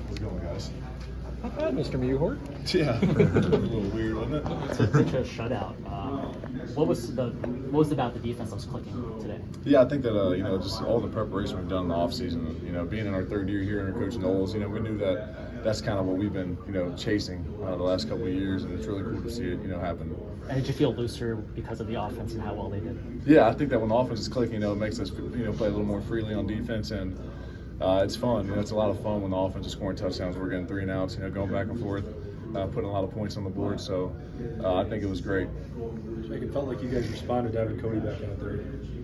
How's it going, guys? Not bad, Mr. Muhort. Yeah, a little weird, wasn't it? It's a shutout. What was about the defense that was clicking today? Yeah, I think that just all the preparation we've done in the offseason, being in our third year here under Coach Knowles, we knew that that's kind of what we've been chasing the last couple of years, and it's really cool to see it happen. And did you feel looser because of the offense and how well they did? Yeah, I think that when the offense is clicking, it makes us play a little more freely on defense, and it's fun. It's a lot of fun when the offense is scoring touchdowns. We're getting 3 and outs, going back and forth, putting a lot of points on the board. So I think it was great. It felt like you guys responded to having Cody back out there.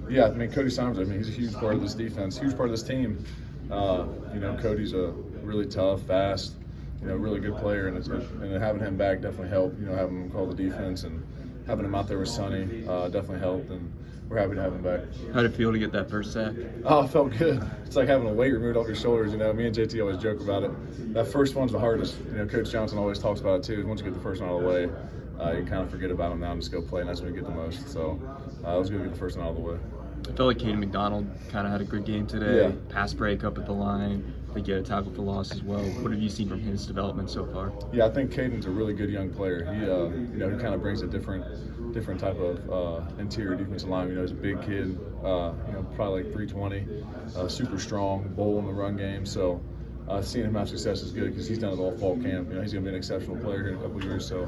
Yeah, Cody Simons, he's a huge part of this defense, huge part of this team. Cody's a really tough, fast, really good player, and having him back definitely helped. Having him call the defense and having him out there with Sonny definitely helped, and we're happy to have him back. How did it feel to get that first sack? Oh, it felt good. It's like having a weight removed off your shoulders. Me and JT always joke about it. That first one's the hardest. Coach Johnson always talks about it too. Once you get the first one out of the way, you kind of forget about him now and just go play, and that's when you get the most. So it was good to get the first one out of the way. I felt like Caden McDonald kind of had a good game today. Yeah. Pass break up at the line. They get a tackle for loss as well. What have you seen from his development so far? Yeah, I think Caden's a really good young player. He, he kind of brings a different type of interior defensive line. He's a big kid, probably like 320, super strong, bold in the run game. So seeing him have success is good because he's done it all fall camp. He's going to be an exceptional player here in a couple of years. So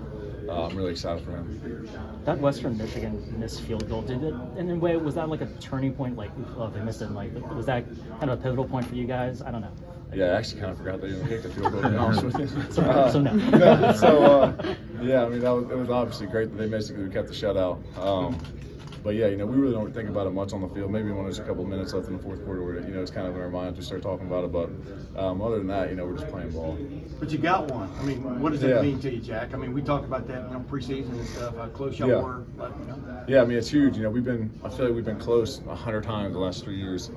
I'm really excited for him. That Western Michigan missed field goal, in a way, was that like a turning point? Like, they missed it. Like, was that kind of a pivotal point for you guys? I don't know. Yeah, I actually kind of forgot they even kicked the field goal, to be honest with you. So no. It was obviously great that they missed it because we kept the shutout. But yeah, we really don't think about it much on the field. Maybe when there's a couple of minutes left in the fourth quarter where, it's kind of in our minds, we start talking about it. But other than that, we're just playing ball. But you got one. What does that mean to you, Jack? We talked about that preseason and stuff, how close y'all were. But, Yeah, it's huge. I feel like we've been close 100 times the last 3 years.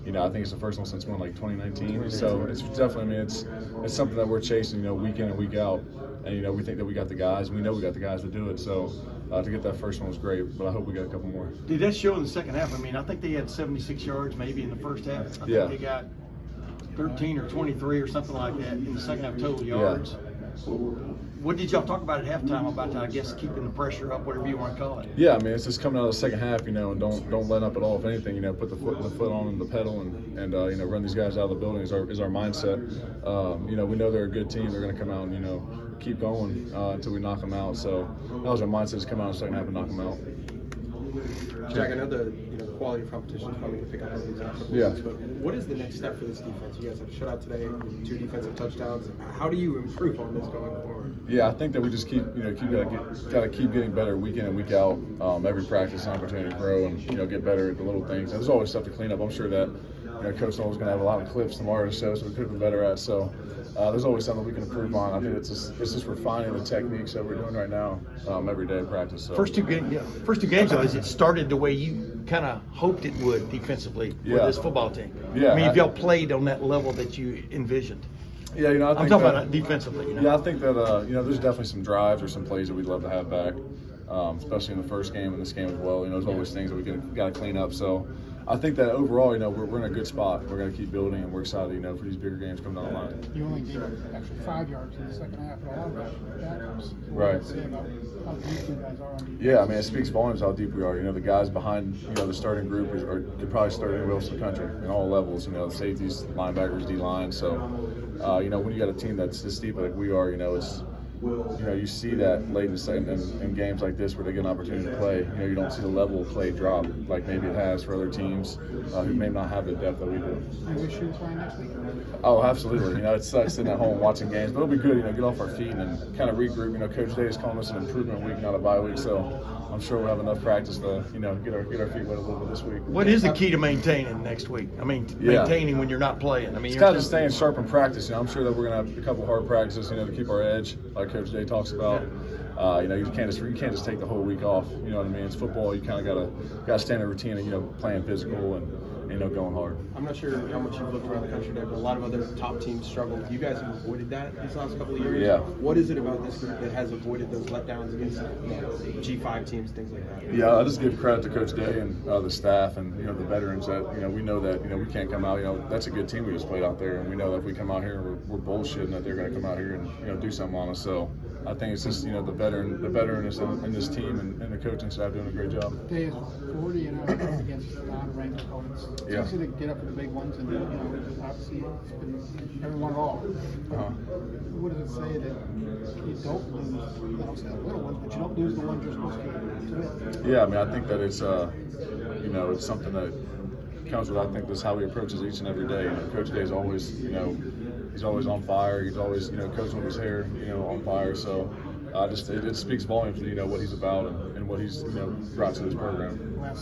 I think it's the first one since 2019. So it's definitely, it's something that we're chasing, week in and week out. And, we think that we got the guys. We know we got the guys to do it. So to get that first one was great, but I hope we got a couple more. Did that show in the second half? I think they had 76 yards maybe in the first half. I think they got 13 or 23 or something like that in the second half total yards. Yeah. What did y'all talk about at halftime about, I guess, keeping the pressure up, whatever you want to call it? Yeah, it's just coming out of the second half, and don't let up at all. If anything, put the foot on the pedal and run these guys out of the building is our mindset. We know they're a good team. They're going to come out and keep going until we knock them out. So that was our mindset: is come out in the second half and knock them out. Jack, I know the quality of competition is probably going to pick up on these next couple weeks, but what is the next step for this defense? You guys have a shutout today, 2 defensive touchdowns. How do you improve on this going forward? Yeah, I think that we just keep gotta keep getting better week in and week out. Every practice, an opportunity to grow and get better at the little things. And there's always stuff to clean up. I'm sure that Coach Knowles is going to have a lot of clips tomorrow to show, so we could have been better at. So there's always something we can improve on. I think it's just refining the techniques that we're doing right now every day in practice. So. First two games, though, it started the way you kind of hoped it would defensively for this football team. Yeah, if y'all played on that level that you envisioned. Yeah, I think I'm talking about defensively. Yeah, I think that there's definitely some drives or some plays that we'd love to have back, especially in the first game and this game as well. There's always things that we got to clean up. So I think that overall, we're in a good spot. We're going to keep building, and we're excited, for these bigger games coming down the line. You only gave actually 5 yards in the second half, but a lot of that backups. Right. How deep you guys are on defense. Yeah, it speaks volumes how deep we are. The guys behind, the starting group could probably start anywhere else in the country in all levels. The safeties, linebackers, D-line. So, when you got a team that's this deep like we are, it's. You see that late in games like this where they get an opportunity to play. You don't see the level of play drop like maybe it has for other teams who may not have the depth that we do. You wish you were playing next week? Oh, absolutely. It sucks sitting at home watching games, but it'll be good. Get off our feet and kind of regroup. Coach Day is calling us an improvement week, not a bye week, so I'm sure we'll have enough practice to get our feet wet a little bit this week. What is the key to maintaining next week? Maintaining when you're not playing. It's kind of just staying sharp in practice. I'm sure that we're going to have a couple hard practices, to keep our edge, like Coach Day talks about. You can't just take the whole week off. It's football. You kind of gotta stand in a routine of playing physical and going hard. I'm not sure how much you've looked around the country there, but a lot of other top teams struggled. You guys have avoided that these last couple of years. Yeah. What is it about this group that has avoided those letdowns against G5 teams, things like that? Yeah, I just give credit to Coach Day and the staff and the veterans that we know that we can't come out. That's a good team we just played out there, and we know that if we come out here and we're bullshitting that they're going to come out here and do something on us. So I think it's just the veteran in this team and the coaching staff doing a great job. Day is 40-0 against non-ranked opponents. It's Yeah. easy to get up to the big ones, and obviously it's been everyone at all. What does it say that you don't lose? I don't say the little ones, but you don't lose the ones you're supposed to win. Yeah, I mean, I think that it's it's something that comes with, I think, this is how he approaches each and every day. Coach Day is always, he's always on fire. He's always, coaching with his hair, on fire. So it speaks volumes to what he's about and what he's brought to this program.